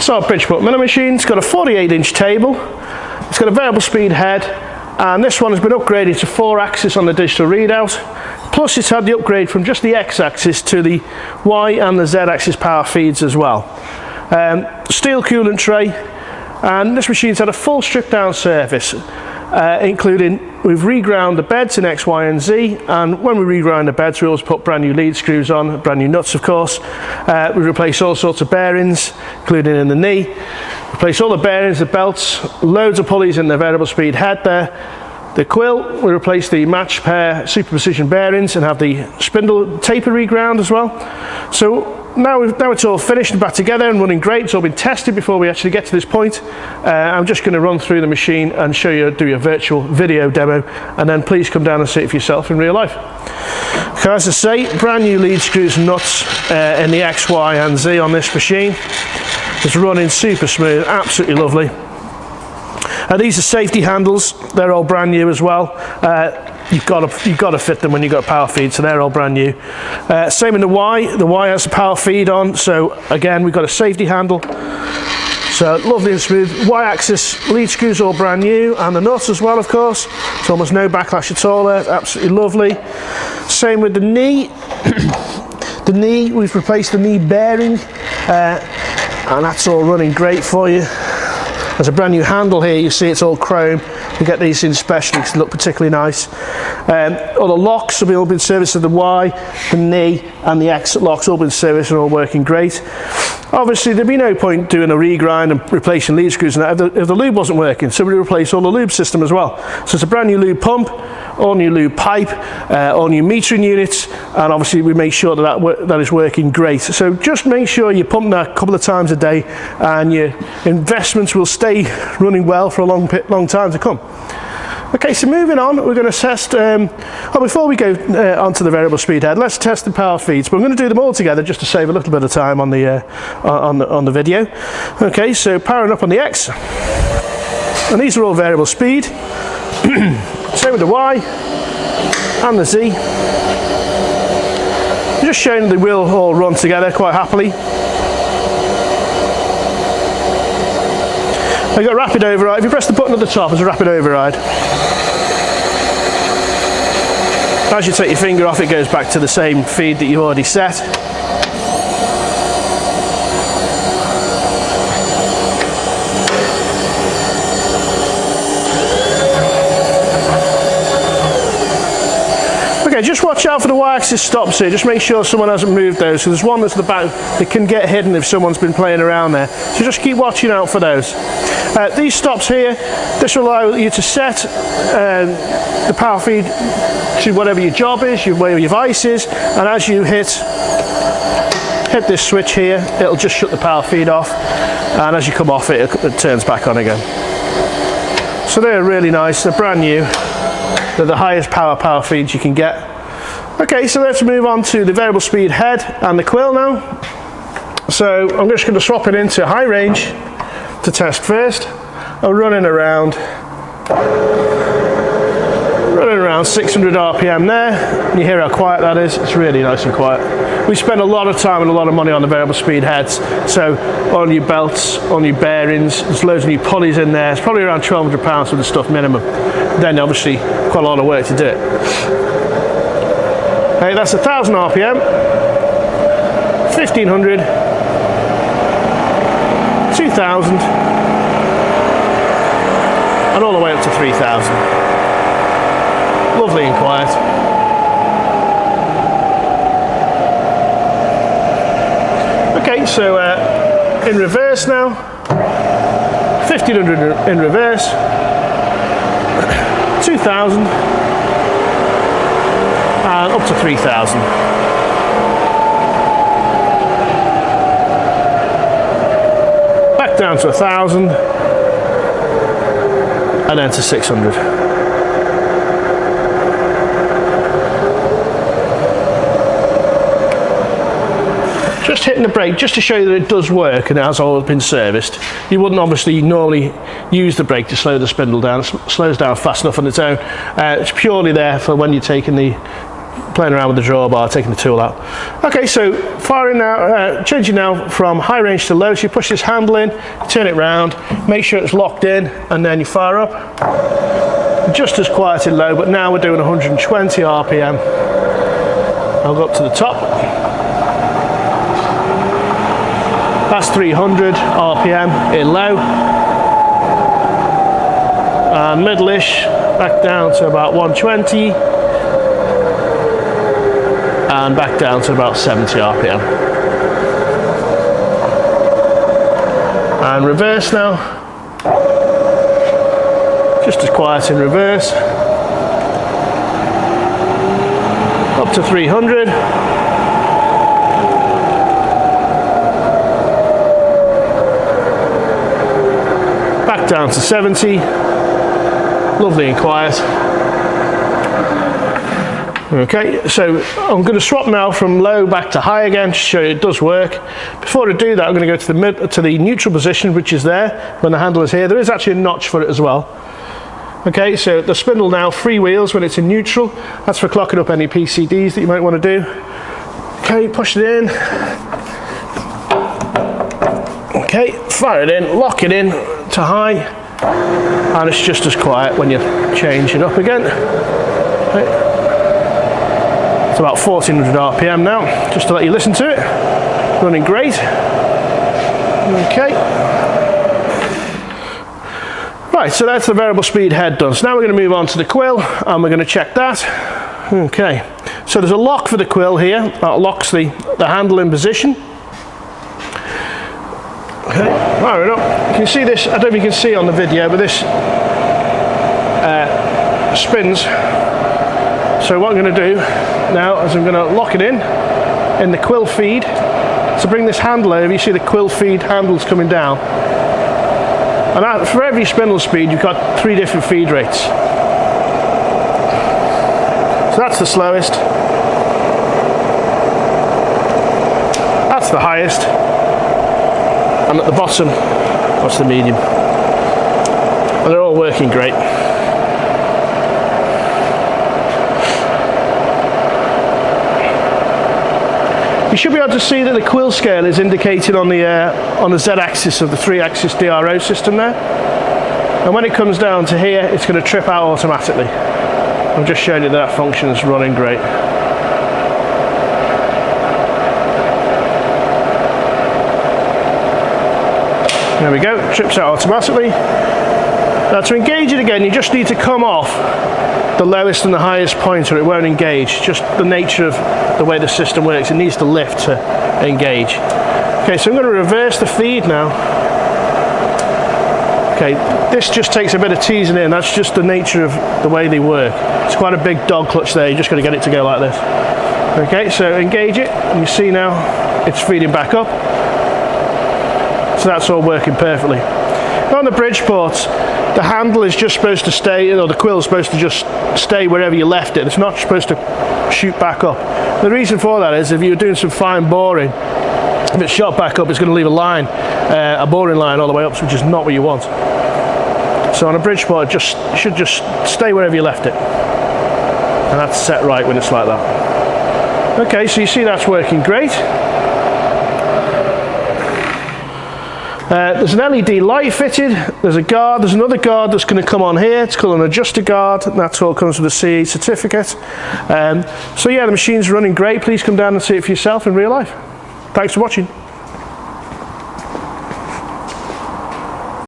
That's our Bridgeport Milling machine. It's got a 48-inch table. It's got a variable speed head, and this one has been upgraded to 4-axis on the digital readout. Plus it's had the upgrade from just the X-axis to the Y and the Z-axis power feeds as well. Steel coolant tray, and this machine's had a full strip down surface, including we've reground the beds in X, Y and Z, and when we regrind the beds we always put brand new lead screws on, brand new nuts of course. We replace all sorts of bearings, including in the knee, replace all the bearings, the belts, loads of pulleys in the variable speed head there. The quill, we replace the match pair super precision bearings and have the spindle taper reground as well. So now it's all finished and back together and running great. It's all been tested before we actually get to this point. I'm just going to run through the machine and show you, do a virtual video demo, and then please come down and see it for yourself in real life. Okay, as I say, brand new lead screws and nuts in the X, Y and Z on this machine. It's running super smooth, absolutely lovely. These are safety handles, they're all brand new as well. You've got to fit them when you've got a power feed, so they're all brand new. Same in the Y has a power feed on, so again we've got a safety handle. So lovely and smooth. Y-axis lead screws all brand new, and the nuts as well of course. It's almost no backlash at all there, absolutely lovely. Same with the knee. The knee, we've replaced the knee bearing, and that's all running great for you. There's a brand new handle here, you see it's all chrome. We get these in specially because they look particularly nice. All the locks have all been serviced to the Y, the knee and the X locks all been serviced and all working great. Obviously there'd be no point doing a regrind and replacing lead screws and that if the lube wasn't working, so we replace all the lube system as well. So it's a brand new lube pump, all new lube pipe, all new metering units, and obviously we make sure that is working great. So just make sure you pump that a couple of times a day and your investments will stay running well for a long time to come. Okay, so moving on, we're going to test, before we go onto the variable speed head, let's test the power feeds, but we're going to do them all together just to save a little bit of time on the video. Okay, so powering up on the X, and these are all variable speed. Same with the Y and the Z. Just showing they will all run together quite happily. I've got rapid override. If you press the button at the top, there's a rapid override. As you take your finger off, it goes back to the same feed that you've already set. Okay, just watch out for the Y-axis stops here. Just make sure someone hasn't moved those. So there's one that's at the back that can get hidden if someone's been playing around there. So just keep watching out for those. These stops here, this will allow you to set the power feed to whatever your job is, where your vice is, and as you hit this switch here, it'll just shut the power feed off, and as you come off it turns back on again. So they're really nice, they're brand new. They're the highest power feeds you can get. Okay, so let's move on to the variable speed head and the quill now. So I'm just going to swap it into high range to test first. I'm running around 600 RPM there, and you hear how quiet that is. It's really nice and quiet. We spend a lot of time and a lot of money on the variable speed heads, so all new belts, all new bearings, there's loads of new pulleys in there. It's probably around £1,200 for the stuff minimum. Then obviously quite a lot of work to do it. Okay, that's 1000 RPM, 1500, 2000, and all the way up to 3000. Lovely and quiet. Okay, so in reverse now, 1500 in reverse, 2000, and up to 3000. Back down to 1000, and then to 600. Just hitting the brake just to show you that it does work and it has all been serviced. You wouldn't obviously normally use the brake to slow the spindle down. It slows down fast enough on its own. It's purely there for when you're taking the playing around with the drawbar, taking the tool out. Okay, so firing now, changing now from high range to low. So you push this handle in, turn it round, make sure it's locked in, and then you fire up. Just as quiet in low, but now we're doing 120 RPM. I'll go up to the top. That's 300 RPM in low. And middle-ish, back down to about 120. And back down to about 70 RPM. And reverse now. Just as quiet in reverse. Up to 300. Back down to 70. Lovely and quiet. Okay, so I'm going to swap now from low back to high again to show you it does work. Before I do that, I'm going to go to the neutral position, which is there when the handle is here. There is actually a notch for it as well. Okay, so the spindle now freewheels when it's in neutral. That's for clocking up any PCDs that you might want to do. Okay, push it in. Okay, fire it in, lock it in to high, and it's just as quiet when you change it up again. Okay. It's about 1400 RPM now, just to let you listen to it. Running great. Okay. Right, so that's the variable speed head done. So now we're going to move on to the quill, and we're going to check that. Okay, so there's a lock for the quill here. That locks the handle in position. Okay, fire it up. You can see this, I don't know if you can see on the video, but this spins. So what I'm going to do now is I'm going to lock it in the quill feed. To bring this handle over, you see the quill feed handles coming down. And that, for every spindle speed, you've got 3 different feed rates. So that's the slowest. That's the highest. And at the bottom, that's the medium. And they're all working great. You should be able to see that the quill scale is indicated on the Z-axis of the 3-axis DRO system there. And when it comes down to here, it's going to trip out automatically. I'm just showing you that function is running great. There we go, trips out automatically. Now to engage it again, you just need to come off the lowest and the highest point or it won't engage. Just the nature of the way the system works, it needs to lift to engage. Okay, so I'm going to reverse the feed now. Okay, this just takes a bit of teasing in, that's just the nature of the way they work. It's quite a big dog clutch there, you just got to get it to go like this. Okay, so engage it, and you see now it's feeding back up. So that's all working perfectly. On the Bridgeports, the handle is just supposed to stay, or the quill is supposed to just stay wherever you left it. It's not supposed to shoot back up. The reason for that is if you're doing some fine boring, if it's shot back up, it's going to leave a line, a boring line all the way up, which is not what you want. So on a Bridgeport, it should just stay wherever you left it. And that's set right when it's like that. Okay, so you see that's working great. There's an LED light fitted, there's a guard, there's another guard that's going to come on here, it's called an adjuster guard, and that's all comes with a CE certificate. So yeah, the machine's running great. Please come down and see it for yourself in real life. Thanks for watching.